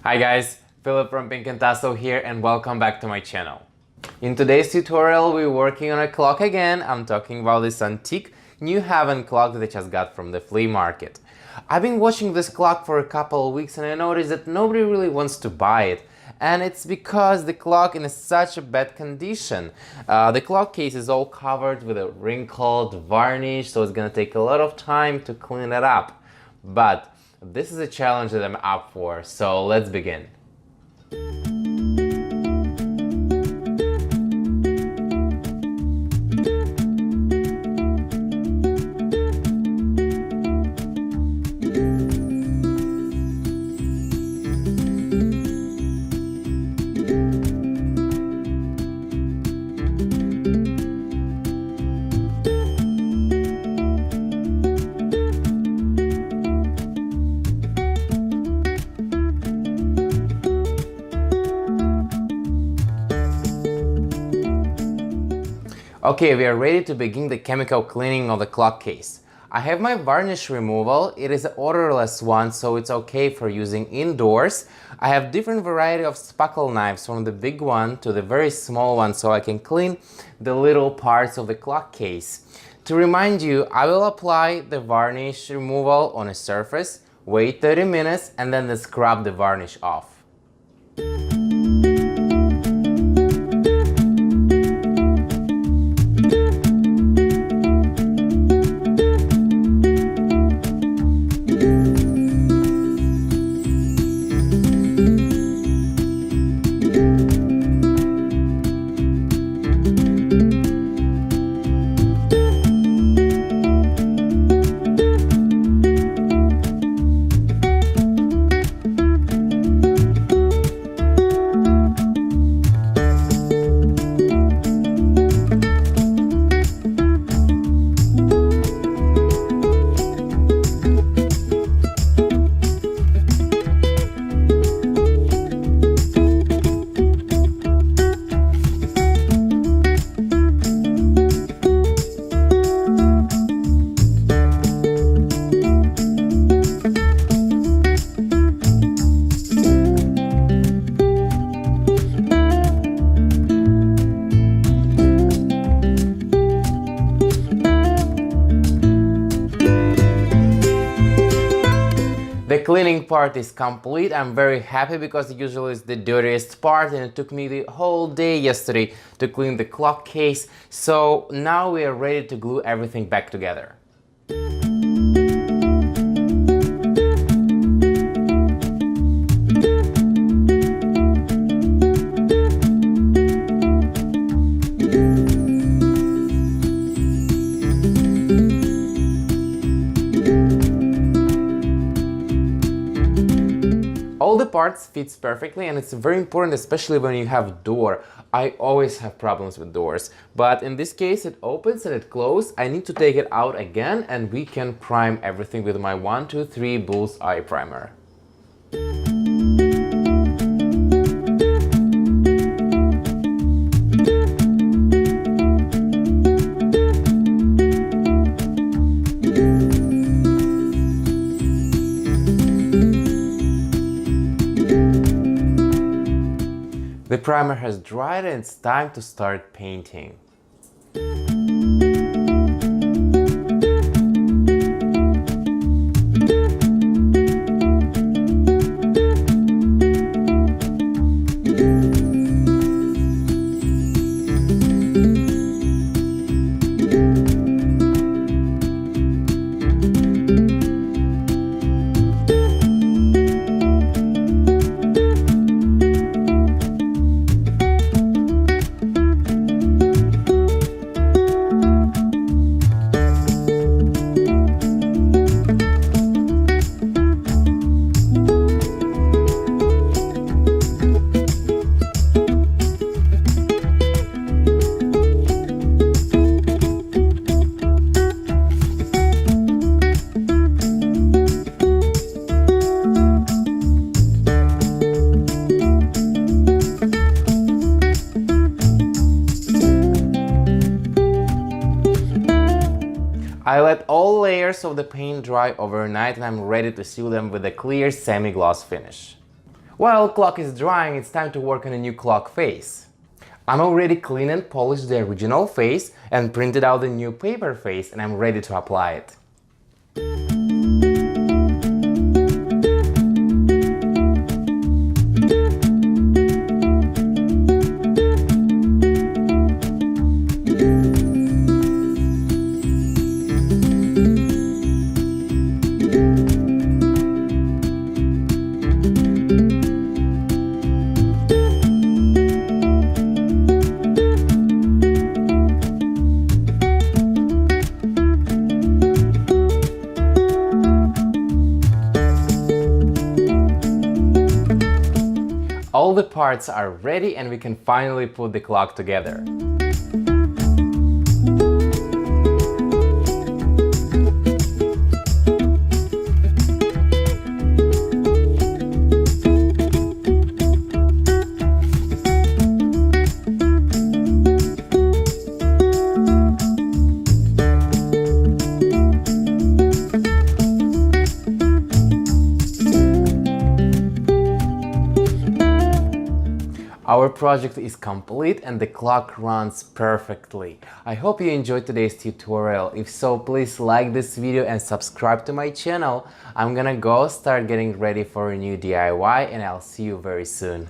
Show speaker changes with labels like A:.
A: Hi guys, Philipp from Pink Tassel here and welcome back to my channel. In today's tutorial we're working on a clock again. I'm talking about this antique New Haven clock that I just got from the flea market. I've been watching this clock for a couple of weeks and I noticed that nobody really wants to buy it. And it's because the clock is in such a bad condition. The clock case is all covered with a wrinkled varnish, so it's gonna take a lot of time to clean it up. But this is a challenge that I'm up for, so let's begin. Okay, we are ready to begin the chemical cleaning of the clock case. I have my varnish removal. It is an odorless one, so it's okay for using indoors. I have different variety of spackle knives, from the big one to the very small one, so I can clean the little parts of the clock case. To remind you, I will apply the varnish removal on a surface, wait 30 minutes, and then scrub the varnish off. The cleaning part is complete. I'm very happy because it usually is the dirtiest part and it took me the whole day yesterday to clean the clock case. So now we are ready to glue everything back together. All the parts fits perfectly and it's very important, especially when you have door. I always have problems with doors, but in this case it opens and it closes. I need to take it out again and we can prime everything with my 123 Bullseye primer. The primer has dried and it's time to start painting. I let all layers of the paint dry overnight and I'm ready to seal them with a clear semi-gloss finish. While clock is drying, it's time to work on a new clock face. I'm already cleaned and polished the original face and printed out the new paper face, and I'm ready to apply it. All the parts are ready and we can finally put the clock together. Our project is complete and the clock runs perfectly. I hope you enjoyed today's tutorial. If so, please like this video and subscribe to my channel. I'm gonna go start getting ready for a new DIY and I'll see you very soon.